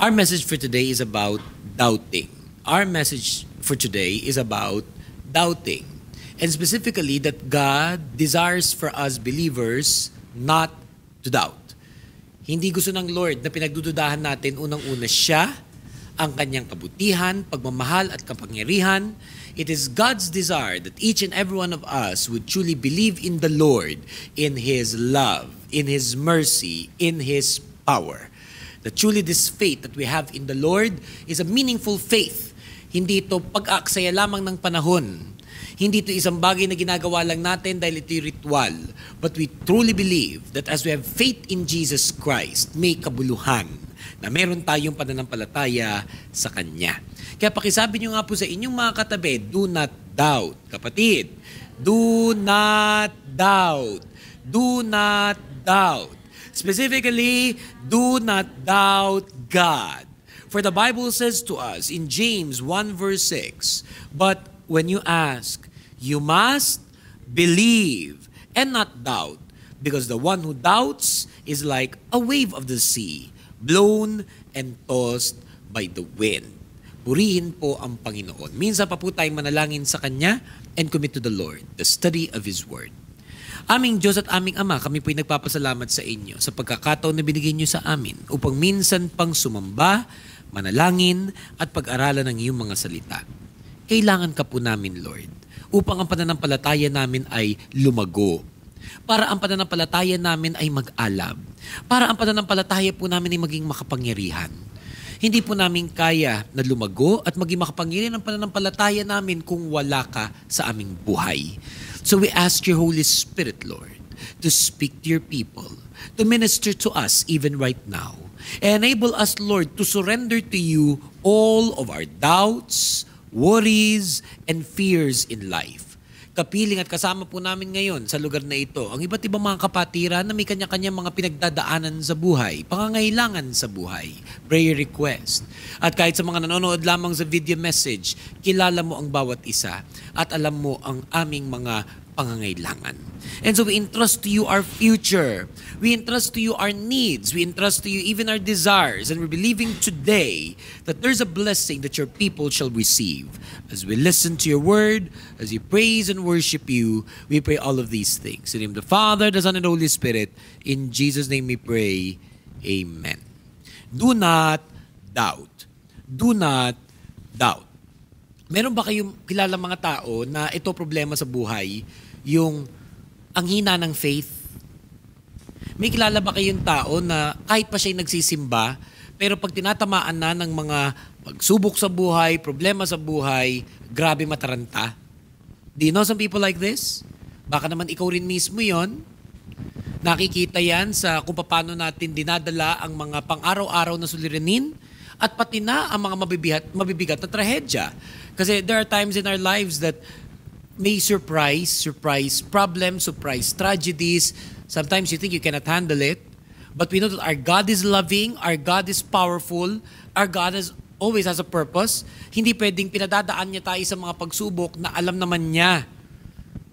Our message for today is about doubting. Our message for today is about doubting. And specifically that God desires for us believers not to doubt. Hindi gusto ng Lord na pinagdududahan natin unang-una siya, ang kanyang kabutihan, pagmamahal at kapangyarihan. It is God's desire that each and every one of us would truly believe in the Lord, in His love, in His mercy, in His power. That truly this faith that we have in the Lord is a meaningful faith. Hindi ito pag-aaksaya lamang ng panahon. Hindi ito isang bagay na ginagawa lang natin dahil ito'y ritual. But we truly believe that as we have faith in Jesus Christ, may kabuluhan na meron tayong pananampalataya sa Kanya. Kaya pakisabi nyo nga po sa inyong mga katabi, do not doubt. Kapatid, do not doubt. Do not doubt. Specifically, do not doubt God. For the Bible says to us in James 1 verse 6, but when you ask, you must believe and not doubt, because the one who doubts is like a wave of the sea, blown and tossed by the wind. Purihin po ang Panginoon. Minsan pa po tayong manalangin sa Kanya and commit to the Lord, the study of His Word. Aming Diyos at aming Ama, kami po'y nagpapasalamat sa inyo sa pagkakataon na binigay niyo sa amin upang minsan pang sumamba, manalangin at pag-aralan ng iyong mga salita. Kailangan ka po namin, Lord, upang ang pananampalataya namin ay lumago. Para ang pananampalataya namin ay mag-alab. Para ang pananampalataya po namin ay maging makapangyarihan. Hindi po namin kaya na lumago at maging makapangyarihan ang pananampalataya namin kung wala ka sa aming buhay. So we ask your Holy Spirit, Lord, to speak to your people, to minister to us even right now. Enable us, Lord, to surrender to you all of our doubts, worries, and fears in life. Kapiling at kasama po namin ngayon sa lugar na ito ang iba't ibang mga kapatiran na may kanya-kanyang mga pinagdadaanan sa buhay, pangangailangan sa buhay, prayer request. At kahit sa mga nanonood lamang sa video message, kilala mo ang bawat isa at alam mo ang aming mga pangangailangan. And so we entrust to you our future. We entrust to you our needs. We entrust to you even our desires. And we're believing today that there's a blessing that your people shall receive. As we listen to your word, as we praise and worship you, we pray all of these things. In the name of the Father, the Son, and the Holy Spirit, in Jesus' name we pray. Amen. Do not doubt. Do not doubt. Meron ba kayong kilala mga tao na ito problema sa buhay, yung ang hina ng faith? May kilala ba kayong tao na kahit pa siya'y nagsisimba, pero pag tinatamaan na ng mga pagsubok sa buhay, problema sa buhay, grabe mataranta? Do you know some people like this? Baka naman ikaw rin mismo yon. Nakikita yan sa kung paano natin dinadala ang mga pang-araw-araw na suliranin at pati na ang mga mabibigat na trahedya. Kasi there are times in our lives that may surprise problems, surprise tragedies. Sometimes you think you cannot handle it. But we know that our God is loving, our God is powerful, our God always has a purpose. Hindi pwedeng pinadadaan niya tayo sa mga pagsubok na alam naman niya.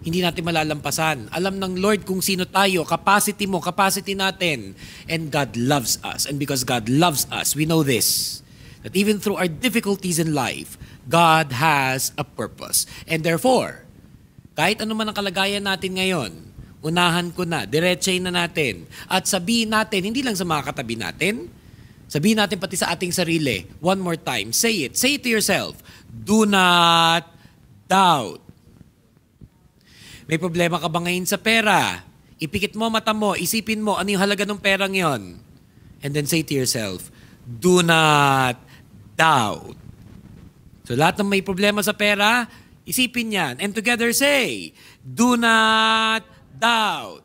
Hindi natin malalampasan. Alam ng Lord kung sino tayo, capacity mo, capacity natin. And God loves us. And because God loves us, we know this, that even through our difficulties in life, God has a purpose. And therefore, kahit ano man ang kalagayan natin ngayon, unahan ko na, diretsahin na natin, at sabihin natin, hindi lang sa mga katabi natin, sabihin natin pati sa ating sarili, one more time, say it to yourself, do not doubt. May problema ka ba ngayon sa pera? Ipikit mo mata mo, isipin mo, ano yung halaga ng perang yon? And then say to yourself, do not doubt. So lahat ng may problema sa pera, isipin yan. And together say, do not doubt.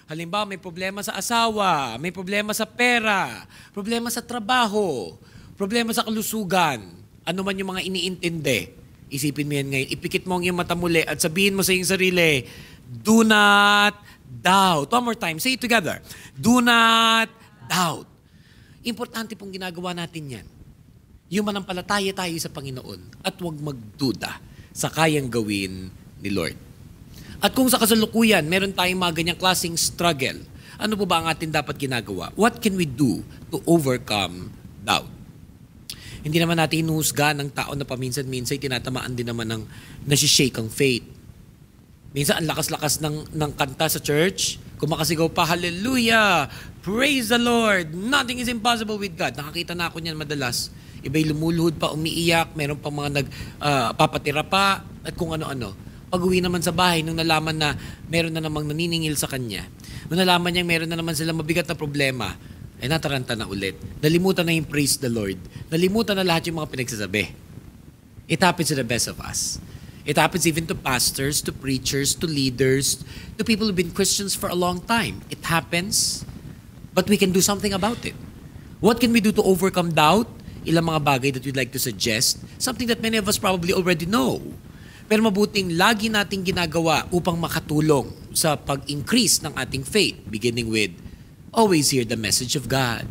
Halimbawa, may problema sa asawa, may problema sa pera, problema sa trabaho, problema sa kalusugan, ano man yung mga iniintindi. Isipin mo yan ngayon, ipikit mo ang iyong mata muli at sabihin mo sa iyong sarili, do not doubt. One more time, say it together. Do not doubt. Importante pong ginagawa natin yan. Yung manampalataya tayo sa Panginoon at huwag magduda sa kayang gawin ni Lord. At kung sa kasalukuyan, meron tayong mga ganyang klaseng struggle, ano po ba ang ating dapat ginagawa? What can we do to overcome doubt? Hindi naman natin inuhusga ng tao na paminsan-minsan tinatamaan din naman ng nasishake ang faith. Minsan, ang lakas-lakas ng kanta sa church, kumakasigaw pa, hallelujah, praise the Lord, nothing is impossible with God. Nakakita na ako niyan madalas. Iba'y lumuluhod pa, umiiyak, meron pa mga nagpapatira pa, at kung ano-ano. Pag-uwi naman sa bahay, nung nalaman na meron na namang naniningil sa kanya, nung nalaman niya meron na naman silang mabigat na problema, ay nataranta na ulit. Nalimutan na yung praise the Lord. Nalimutan na lahat yung mga pinagsasabi. It happens to the best of us. It happens even to pastors, to preachers, to leaders, to people who've been Christians for a long time. It happens, but we can do something about it. What can we do to overcome doubt? Ilang mga bagay that we'd like to suggest. Something that many of us probably already know. Pero mabuting lagi nating ginagawa upang makatulong sa pag-increase ng ating faith, beginning with, always hear the message of God.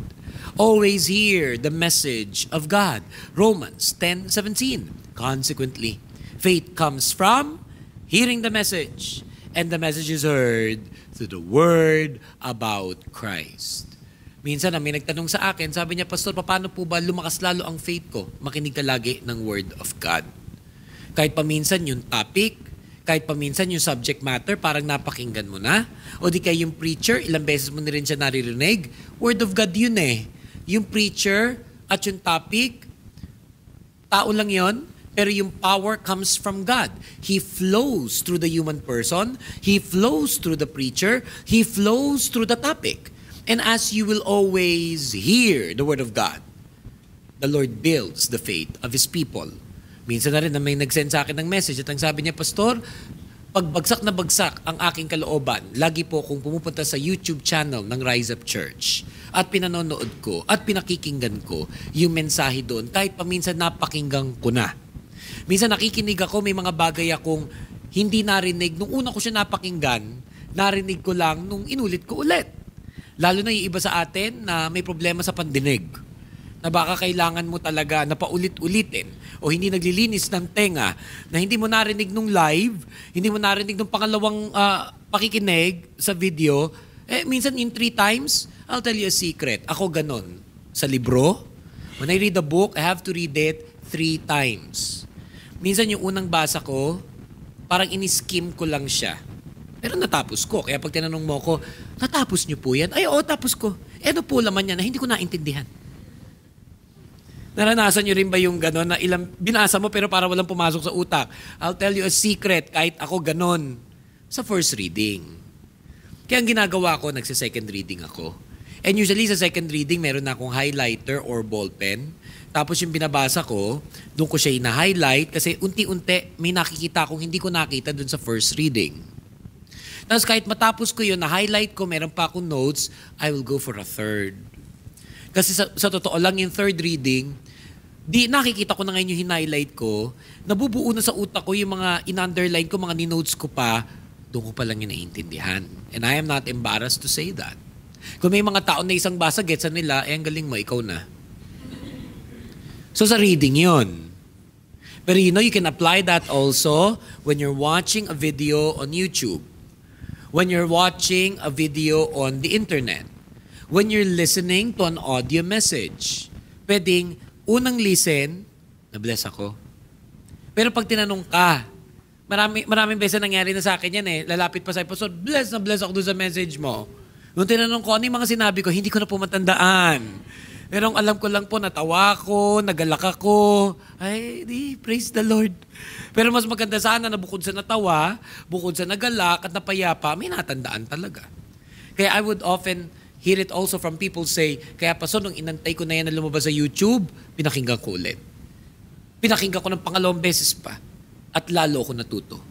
Always hear the message of God. Romans 10:17. Consequently, faith comes from hearing the message. And the message is heard through the word about Christ. Minsan na may nagtanong sa akin, sabi niya, Pastor, paano po ba lumakas lalo ang faith ko? Makinig ka lagi ng word of God. Kahit paminsan yung topic, kahit paminsan yung subject matter, parang napakinggan mo na. O di kaya yung preacher, ilang beses mo na rin siya naririnig. Word of God yun eh. Yung preacher at yung topic, tao lang yon. Pero yung power comes from God. He flows through the human person. He flows through the preacher. He flows through the topic. And as you will always hear the word of God, the Lord builds the faith of His people. Minsan na rin na may nag-send sa akin ng message at ang sabi niya, Pastor, pagbagsak na bagsak ang aking kalooban, lagi po kung pumupunta sa YouTube channel ng Rise Up Church at pinanonood ko at pinakikinggan ko yung mensahe doon kahit paminsan napakinggan ko na. Minsan nakikinig ako, may mga bagay akong hindi narinig. Nung una ko siya napakinggan, narinig ko lang nung inulit ko ulit. Lalo na yung iba sa atin na may problema sa pandinig. Na baka kailangan mo talaga na paulit-ulitin o hindi naglilinis ng tenga na hindi mo narinig nung live, hindi mo narinig nung pangalawang pakikinig sa video. Minsan in 3 times, I'll tell you a secret. Ako ganon. Sa libro, when I read a book, I have to read it 3 times. Minsan yung unang basa ko, parang in-skim ko lang siya. Pero natapos ko. Kaya pag tinanong mo ko, natapos niyo po yan? Ay, oo, tapos ko. Ano po laman yan na hindi ko naintindihan? Naranasan niyo rin ba yung gano'n na ilang binasa mo pero para walang pumasok sa utak? I'll tell you a secret, kahit ako gano'n, sa first reading. Kaya ang ginagawa ko, nagsa-second reading ako. And usually sa second reading, meron na akong highlighter or ballpen. Tapos yung binabasa ko, doon ko siya ina-highlight kasi unti-unti may nakikita akong hindi ko nakita doon sa first reading. Tapos kahit matapos ko yun, na-highlight ko, meron pa akong notes, I will go for a third. Kasi sa totoo lang, yung third reading, di nakikita ko na ngayon yung hinighlight ko, nabubuo na sa utak ko yung mga in-underline ko, mga ni-notes ko pa, doon ko pa lang yung naiintindihan. And I am not embarrassed to say that. Kung may mga tao na isang basa, getsan nila, ang galing mo, ikaw na. So sa reading yun. Pero you know, you can apply that also when you're watching a video on YouTube. When you're watching a video on the internet. When you're listening to an audio message. Pwedeng unang listen, na-bless ako. Pero pag tinanong ka, maraming beses nangyari na sa akin yan eh. Lalapit pa sa Pastor, bless na bless ako doon sa message mo. Nung tinanong ko, ano yung mga sinabi ko, hindi ko na po matandaan. Pero ang alam ko lang po, natawa ko, nagalak ako. Ay, praise the Lord. Pero mas maganda sana na bukod sa natawa, bukod sa nagalak at napayapa, may natandaan talaga. Kaya I would often hear it also from people say, kaya Pastor, nung inantay ko na yan na lumabas sa YouTube, pinakinggan ko ulit. Pinakinggan ko ng pangalawang beses pa. At lalo ko natuto.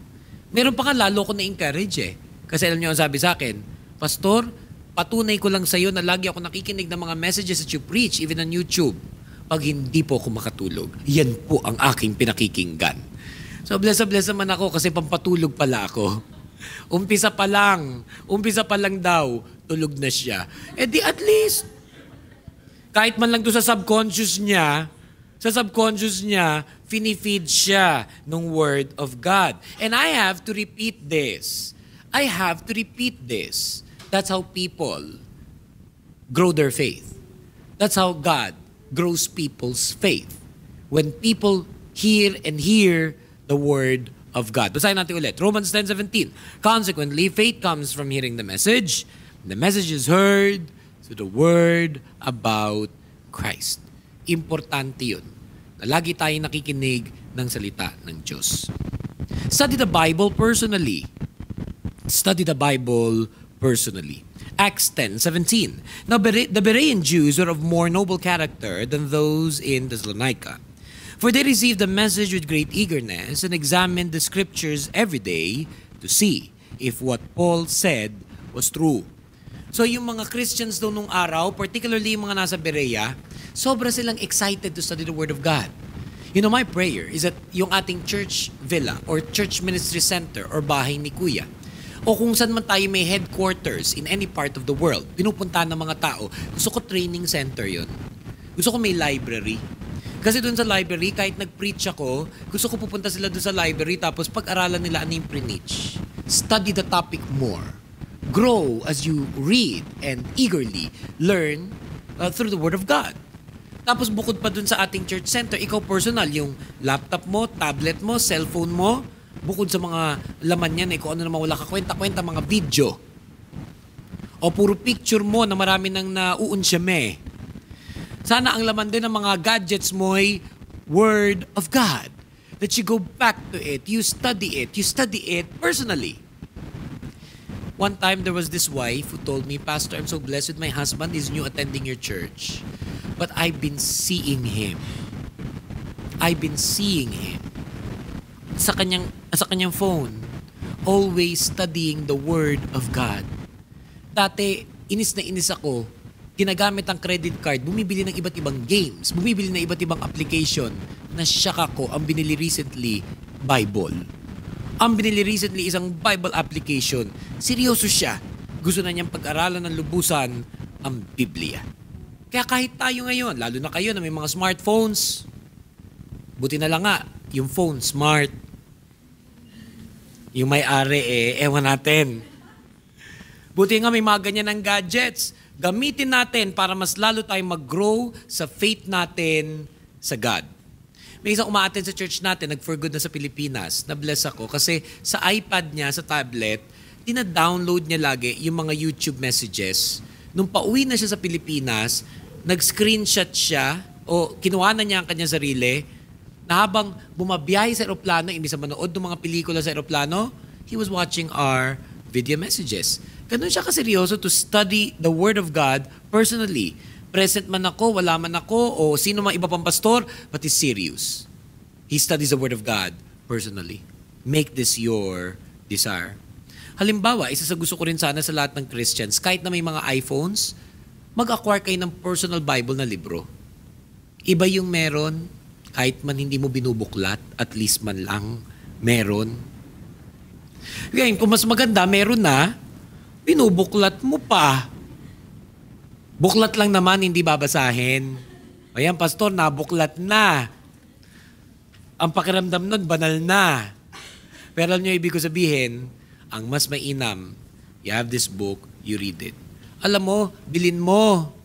Meron pa nga lalo ko na-encourage eh. Kasi alam niyo ang sabi sa akin, Pastor, patunay ko lang sa iyo na lagi ako nakikinig ng mga messages that you preach, even on YouTube. Pag hindi po ako makatulog, yan po ang aking pinakikinggan. So bless naman ako kasi pampatulog pala ako. Umpisa pa lang daw, tulog na siya. Eh di at least, kahit man lang doon sa subconscious niya, finifeed siya ng Word of God. And I have to repeat this. That's how people grow their faith. That's how God grows people's faith. when people hear and hear the Word of God. Basahin natin ulit. Romans 10:17. Consequently, faith comes from hearing the message. The message is heard through the Word about Christ. Importante yun. Na lagi tayo nakikinig ng salita ng Diyos. Study the Bible personally. Study the Bible personally. Acts 10:17. Now the Berean Jews were of more noble character than those in Thessalonica. For they received the message with great eagerness and examined the scriptures every day to see if what Paul said was true. So yung mga Christians doon nung araw, particularly yung mga nasa Berea, sobra silang excited to study the Word of God. You know, my prayer is that yung ating church villa or church ministry center or bahay ni Kuya, o kung saan man tayo may headquarters in any part of the world, pinupuntahan ng mga tao, gusto ko training center yun. Gusto ko may library. Kasi doon sa library, kahit nag-preach ako, gusto ko pupunta sila doon sa library tapos pag-aralan nila ano yung preach. Study the topic more. Grow as you read and eagerly learn through the Word of God. Tapos bukod pa doon sa ating church center, ikaw personal, yung laptop mo, tablet mo, cellphone mo, bukod sa mga laman yan, kung ano naman wala ka kwenta-kwenta, mga video. O puro picture mo na marami nang nauunsyame. Sana ang laman din ng mga gadgets mo ay Word of God. That you go back to it, you study it personally. One time there was this wife who told me, Pastor, I'm so blessed with my husband. He's new attending your church. But I've been seeing him. Sa kanyang phone, always studying the Word of God. Dati, inis na inis ako. Ginagamit ang credit card, bumibili ng iba't ibang games, bumibili ng iba't ibang application. Na-shock ako, ang binili recently, Bible. Ang binili recently isang Bible application. Seryoso siya. Gusto na niyang pag-aralan ng lubusan ang Biblia. Kaya kahit tayo ngayon, lalo na kayo na may mga smartphones, buti na lang nga, yung phone smart. Yung may-ari ewan natin. Buti nga may mga ganyan ng gadgets. Gamitin natin para mas lalo tayong mag-grow sa faith natin sa God. May isang umaattend sa church natin, nag-for good na sa Pilipinas. Na-bless ako kasi sa iPad niya, sa tablet, tina-download niya lagi yung mga YouTube messages. Nung pauwi na siya sa Pilipinas, nag-screenshot siya o kinuha na niya ang kanyang sarili na habang bumabiyahe sa aeroplano, imbis na manood ng mga pelikula sa aeroplano, he was watching our video messages. Ganun siya kaseryoso to study the Word of God personally. Present man ako, wala man ako, o sino mang iba pang pastor, but he's serious. He studies the Word of God personally. Make this your desire. Halimbawa, isa sa gusto ko rin sana sa lahat ng Christians, kahit na may mga iPhones, mag-acquire kayo ng personal Bible na libro. Iba yung meron, kahit man hindi mo binubuklat, at least man lang, meron. Ngayon, kung mas maganda, meron na, binubuklat mo pa. Buklat lang naman, hindi babasahin. Ayan, pastor, nabuklat na. Ang pakiramdam nun, banal na. Pero alam nyo, ibig ko sabihin, ang mas mainam, you have this book, you read it. Alam mo, bilin mo.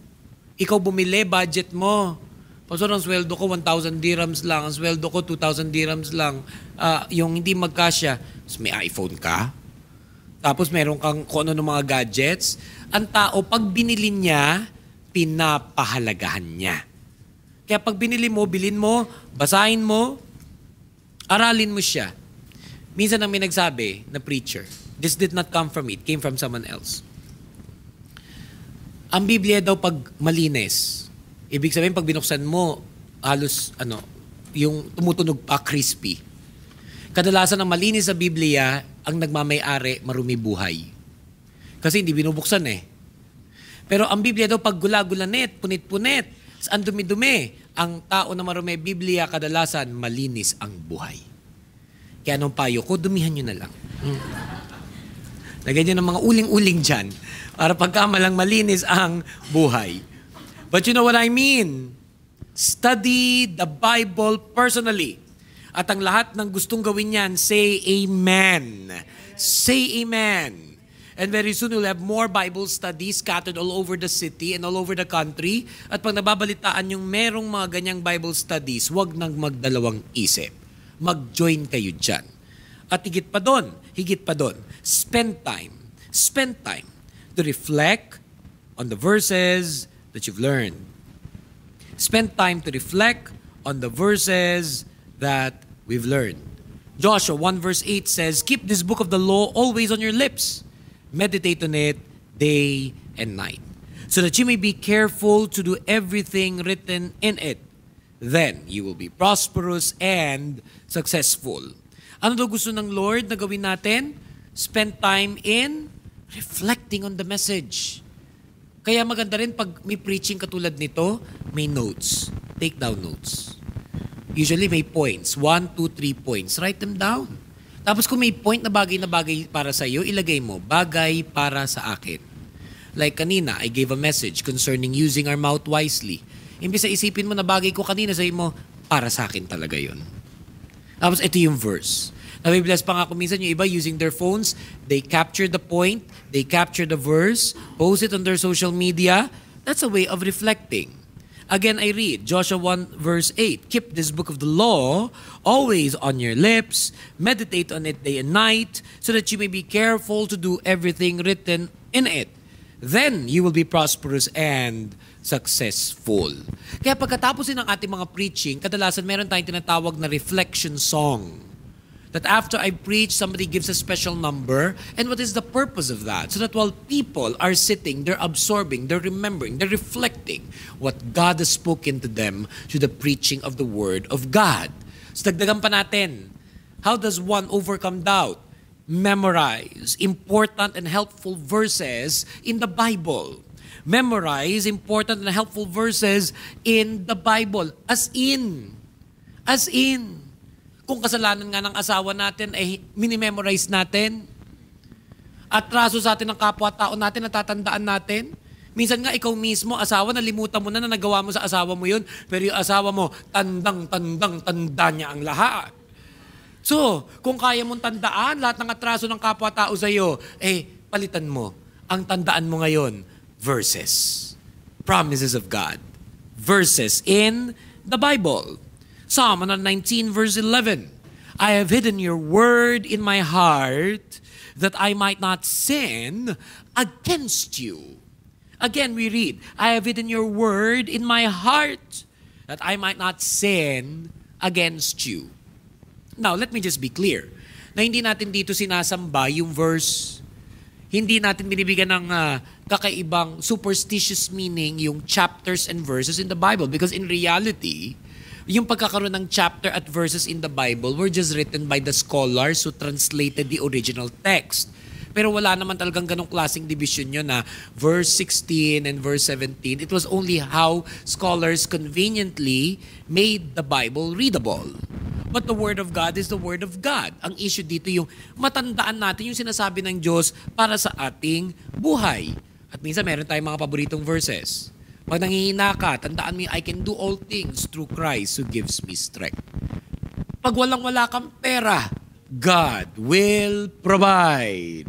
Ikaw bumili, budget mo. Pastor, ang sweldo ko 1,000 dirhams lang. Ang sweldo ko 2,000 dirhams lang. Yung hindi magkasya, may iPhone ka. Tapos meron kang kung ano ng mga gadgets. Ang tao, pag binili niya, pinapahalagahan niya. Kaya pag binili mo, bilin mo, basahin mo, aralin mo siya. Minsan ang may nagsabi na preacher, this did not come from me, it came from someone else. Ang Biblia daw pag malinis, ibig sabihin pag binuksan mo, halos yung tumutunog pa crispy. Kadalasan ang malinis sa Biblia, ang nagmamay-ari, marumi buhay. Kasi hindi binubuksan Pero ang Biblia daw pag gula-gulanet, punit-punit, ang dumi-dumi, ang tao na marumi Biblia, kadalasan malinis ang buhay. Kaya anong payo ko, dumihan nyo na lang. Lagyan nyo ng mga uling-uling dyan para pagkamalang malinis ang buhay. But you know what I mean? Study the Bible personally. At ang lahat ng gustong gawin yan, say amen. Say amen. And very soon, we'll have more Bible studies scattered all over the city and all over the country. At pag nababalitaan yung merong mga ganyang Bible studies, huwag nang magdalawang isip. Mag-join kayo dyan. At higit pa doon, spend time to reflect on the verses that you've learned. Spend time to reflect on the verses that we've learned. Joshua 1 verse 8 says, keep this book of the law always on your lips. Meditate on it day and night, so that you may be careful to do everything written in it. Then you will be prosperous and successful. Ano daw gusto ng Lord na gawin natin? Spend time in reflecting on the message. Kaya maganda rin pag may preaching katulad nito, may notes. Take down notes. Usually may points. 1, 2, 3 points. Write them down. Tapos kung may point na bagay para sa iyo, ilagay mo, bagay para sa akin. Like kanina, I gave a message concerning using our mouth wisely. Imbis na isipin mo na bagay ko kanina, sabi mo, para sa akin talaga yun. Tapos ito yung verse. Nabibless pa nga kung minsan yung iba using their phones, they capture the point, they capture the verse, post it on their social media. That's a way of reflecting. Again, I read Joshua 1 verse 8. Keep this book of the law always on your lips. Meditate on it day and night so that you may be careful to do everything written in it. Then you will be prosperous and successful. Kaya pagkatapos ng ating mga preaching, kadalasan meron tayong tinatawag na reflection song. That after I preach, somebody gives a special number. And what is the purpose of that? So that while people are sitting, they're absorbing, they're remembering, they're reflecting what God has spoken to them through the preaching of the Word of God. So dagdagan pa natin. How does one overcome doubt? Memorize important and helpful verses in the Bible. Memorize important and helpful verses in the Bible. As in. Kung kasalanan nga ng asawa natin ay minimemorize natin. Atraso sa atin ng kapwa-tao natin, natatandaan natin. Minsan nga ikaw mismo, asawa, nalimutan mo na nagawa mo sa asawa mo yun, pero yung asawa mo, tanda niya ang lahat. So, kung kaya mong tandaan lahat ng atraso ng kapwa-tao sa iyo, palitan mo. Ang tandaan mo ngayon, verses. Promises of God. Verses in the Bible. Psalm 119 verse 11. I have hidden your word in my heart that I might not sin against you. Again we read, I have hidden your word in my heart that I might not sin against you. Now, let me just be clear na hindi natin dito sinasamba yung verse. Hindi natin binibigyan ng kakaibang superstitious meaning yung chapters and verses in the Bible, because in reality, yung pagkakaroon ng chapter at verses in the Bible were just written by the scholars who translated the original text. Pero wala naman talagang ganong klaseng division yun na verse 16 and verse 17. It was only how scholars conveniently made the Bible readable. But the Word of God is the Word of God. Ang issue dito yung matandaan natin yung sinasabi ng Diyos para sa ating buhay. At minsan meron tayong mga paboritong verses. Pag nanghihina ka, tandaan mo, I can do all things through Christ who gives me strength. Pag walang-wala kang pera, God will provide.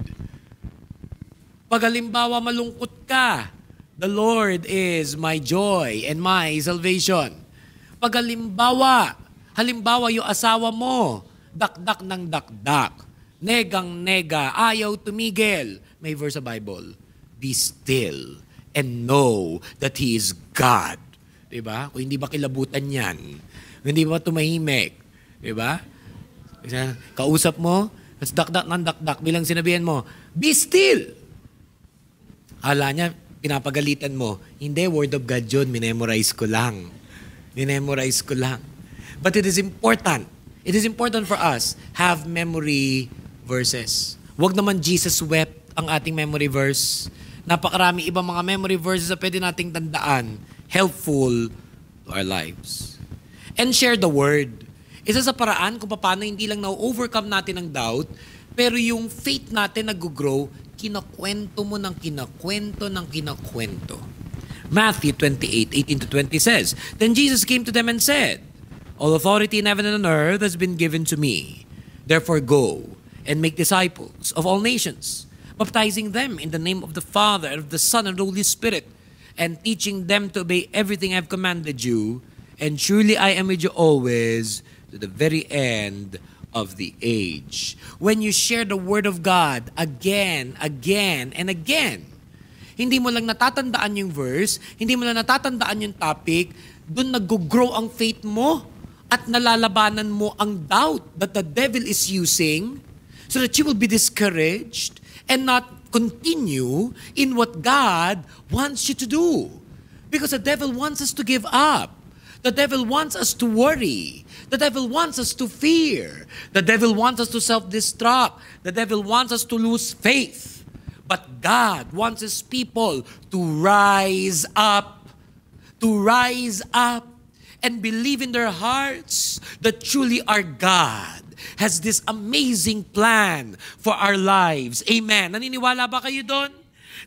Pag halimbawa malungkot ka, the Lord is my joy and my salvation. Pag halimbawa yung asawa mo, dakdak ng dakdak, negang-nega, ayaw tumigil, may verse sa Bible, be still and know that He is God. Diba? Kung hindi ba kilabutan yan? Kung hindi ba tumahimik? Diba? Kausap mo, tapos dakdak ng dakdak, bilang sinabihan mo, be still! Hala niya, pinapagalitan mo, hindi, Word of God yun, minemorize ko lang. But it is important. It is important for us have memory verses. Huwag naman Jesus wept ang ating memory verse. Napakarami ibang mga memory verses na pwede nating tandaan, helpful to our lives. And share the word. Isa sa paraan kung paano hindi lang na-overcome natin ang doubt, pero yung faith natin nag-grow, kinakwento mo ng kinakwento. Matthew 28:18-20 says, Then Jesus came to them and said, All authority in heaven and on earth has been given to me. Therefore go and make disciples of all nations, baptizing them in the name of the Father, and of the Son, and of the Holy Spirit, and teaching them to obey everything I have commanded you. And truly I am with you always to the very end of the age. When you share the Word of God again, and again, hindi mo lang natatandaan yung verse, hindi mo lang natatandaan yung topic, dun nag-grow ang faith mo at nalalabanan mo ang doubt that the devil is using so that you will be discouraged and not continue in what God wants you to do. Because the devil wants us to give up. The devil wants us to worry. The devil wants us to fear. The devil wants us to self-destruct. The devil wants us to lose faith. But God wants His people to rise up and believe in their hearts that truly our God has this amazing plan for our lives. Amen. Naniniwala ba kayo doon?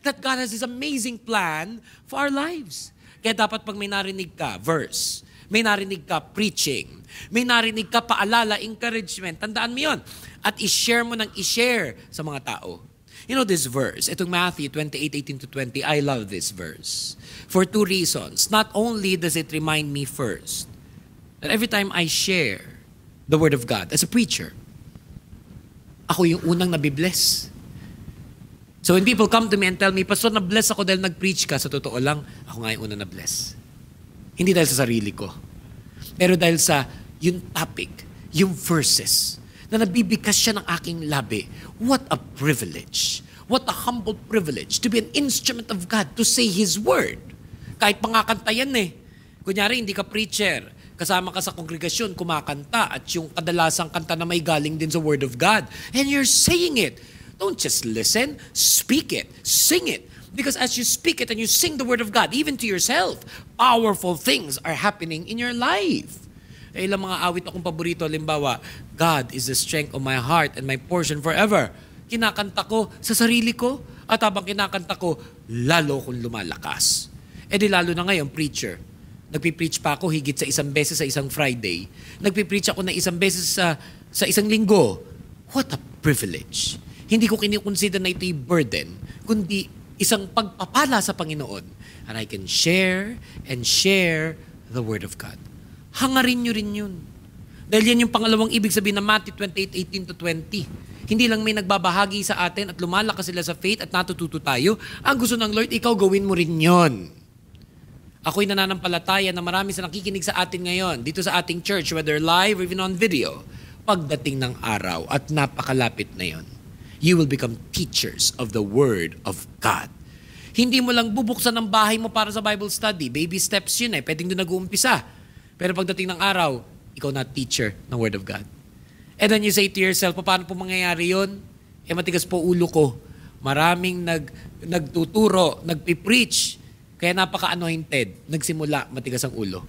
That God has this amazing plan for our lives. Kaya dapat pag may narinig ka, verse, may narinig ka, preaching, may narinig ka, paalala, encouragement, tandaan mo yun. At i-share mo ng i-share sa mga tao. You know this verse, itong Matthew 28:18-20, I love this verse. For two reasons. Not only does it remind me first, that every time I share the Word of God as a preacher, ako yung unang nabibless. So when people come to me and tell me, Pastor, na-bless ako dahil nag-preach ka, sa totoo lang, ako nga yung unang na-bless. Hindi dahil sa sarili ko. Pero dahil sa yung topic, yung verses, na nabibikas siya ng aking labi. What a privilege. What a humble privilege to be an instrument of God, to say His Word. Kahit pangakanta yan eh. Kunyari, hindi ka preacher. Kasama ka sa kongregasyon, kumakanta. At yung kadalasang kanta na may galing din sa Word of God. And you're saying it. Don't just listen. Speak it. Sing it. Because as you speak it and you sing the Word of God, even to yourself, powerful things are happening in your life. Ilang mga awit akong paborito, halimbawa, God is the strength of my heart and my portion forever. Kinakanta ko sa sarili ko, at habang kinakanta ko, lalo kong lumalakas. E di lalo na ngayon, preacher. Nagpipreach pa ako higit sa isang beses sa isang Friday. Nagpipreach ako na isang beses sa isang linggo. What a privilege. Hindi ko kinikonsider na ito'y burden, kundi isang pagpapala sa Panginoon. And I can share and share the Word of God. Hangarin nyo rin yun. Dahil yan yung pangalawang ibig sabihin ng Matthew 28:18-20. Hindi lang may nagbabahagi sa atin at lumalakas sila sa faith at natututo tayo. Ang gusto ng Lord, ikaw gawin mo rin yon. Ako'y nananampalataya na marami sa nakikinig sa atin ngayon, dito sa ating church, whether live or even on video, pagdating ng araw at napakalapit na yon, you will become teachers of the Word of God. Hindi mo lang bubuksan ang bahay mo para sa Bible study. Baby steps yun eh. Pwedeng doon nag-uumpisa. Pero pagdating ng araw, ikaw na teacher ng Word of God. And then you say to yourself, paano po mangyayari yun? Matigas po ulo ko. Maraming nagtuturo, nagpipreach, kaya napaka-anointed. Nagsimula, matigas ang ulo.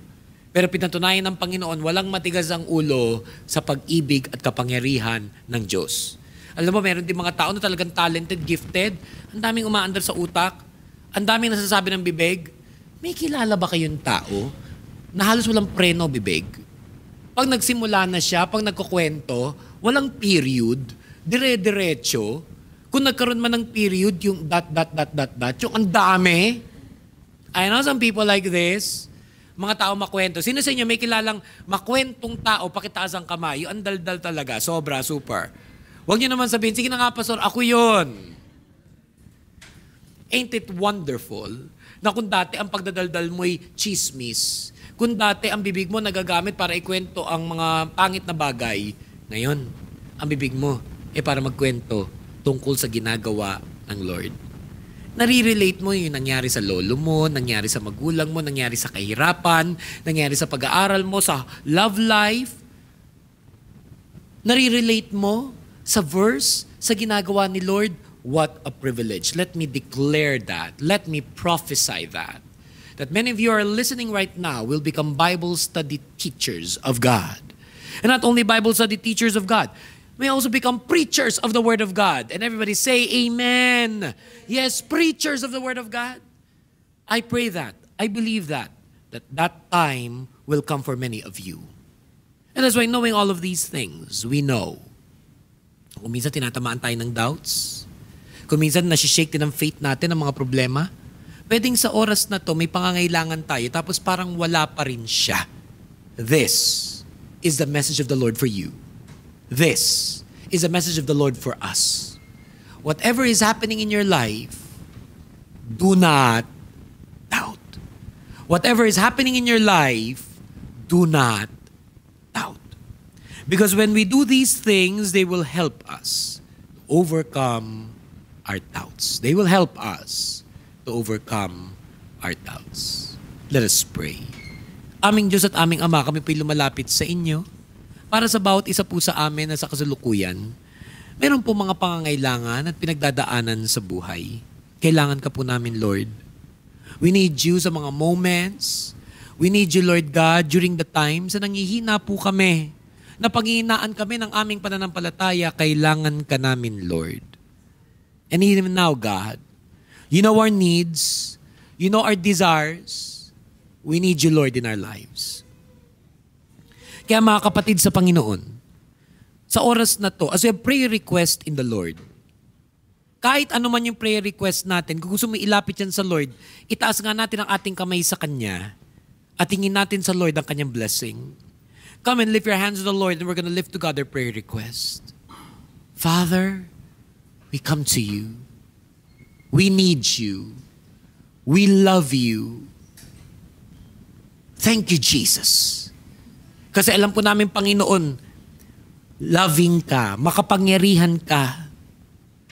Pero pinatunayan ng Panginoon, walang matigas ang ulo sa pag-ibig at kapangyarihan ng Diyos. Alam mo, meron din mga tao na talagang talented, gifted. Ang daming umaandar sa utak. Ang daming nasasabi ng bibig. May kilala ba kayong tao na halos walang preno bibig? Pag nagsimula na siya, pag nagkukwento, walang period, dire-diretso. Kung nagkaroon man ng period, yung dot, yung ang dami. I know some people like this. Mga tao makwento. Sino sa inyo may kilalang makwentong tao, pakitaas ang kamay? Yung andaldal talaga, sobra, super. Huwag niyo naman sabihin, sige na nga, Pastor, ako yun. Ain't it wonderful na kung dati ang pagdadaldal mo'y chismis, kung dati ang bibig mo nagagamit para ikwento ang mga pangit na bagay, ngayon, ang bibig mo para magkwento tungkol sa ginagawa ng Lord. Nare-relate mo yung nangyari sa lolo mo, nangyari sa magulang mo, nangyari sa kahirapan, nangyari sa pag-aaral mo, sa love life. Nare-relate mo sa verse, sa ginagawa ni Lord. What a privilege. Let me declare that. Let me prophesy that. That many of you are listening right now will become Bible study teachers of God. And not only Bible study teachers of God, may also become preachers of the Word of God. And everybody say, Amen. Yes, preachers of the Word of God. I pray that. I believe that time will come for many of you. And that's why knowing all of these things, we know. Kung minsan tinatamaan tayo ng doubts, Kung minsan nasishake din ang faith natin ng mga problema, pwedeng sa oras na to may pangangailangan tayo tapos parang wala pa rin siya. This is the message of the Lord for you. This is a message of the Lord for us. Whatever is happening in your life, do not doubt. Whatever is happening in your life, do not doubt. Because when we do these things, they will help us to overcome our doubts. They will help us to overcome our doubts. Let us pray. Aming Diyos at aming Ama, kami po'y lumalapit sa inyo para sa bawat isa po sa amin na sa kasalukuyan, meron po mga pangangailangan at pinagdadaanan sa buhay. Kailangan ka po namin, Lord. We need you sa mga moments. We need you, Lord God, during the times na nangihina po kami, na panghihinaan kami ng aming pananampalataya, kailangan ka namin, Lord. And even now, God, you know our needs, you know our desires. We need you, Lord, in our lives. Kaya mga kapatid sa Panginoon, sa oras na to, as we have prayer request in the Lord, kahit ano man yung prayer request natin, kung gusto mo ilapit yan sa Lord, itaas nga natin ang ating kamay sa Kanya at tingin natin sa Lord ang Kanyang blessing. Come and lift your hands to the Lord and we're going to lift to God our prayer request. Father, we come to you. We need you. We love you. Thank you, Jesus. Kasi alam po namin, Panginoon, loving ka, makapangyarihan ka.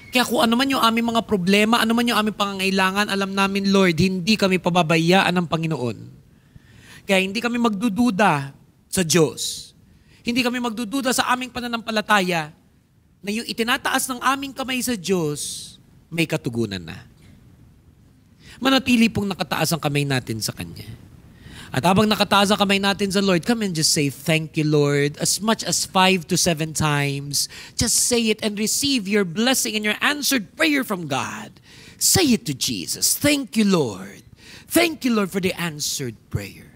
Kaya kung ano man yung aming mga problema, ano man yung aming pangangailangan, alam namin, Lord, hindi kami pababayaan ng Panginoon. Kaya hindi kami magdududa sa Diyos. Hindi kami magdududa sa aming pananampalataya na yung itinataas ng aming kamay sa Diyos, may katugunan na. Manatili pong nakataas ang kamay natin sa Kanya. At habang nakataas ang kamay natin sa Lord, come and just say, thank you, Lord, as much as 5 to 7 times. Just say it and receive your blessing and your answered prayer from God. Say it to Jesus. Thank you, Lord. Thank you, Lord, for the answered prayer.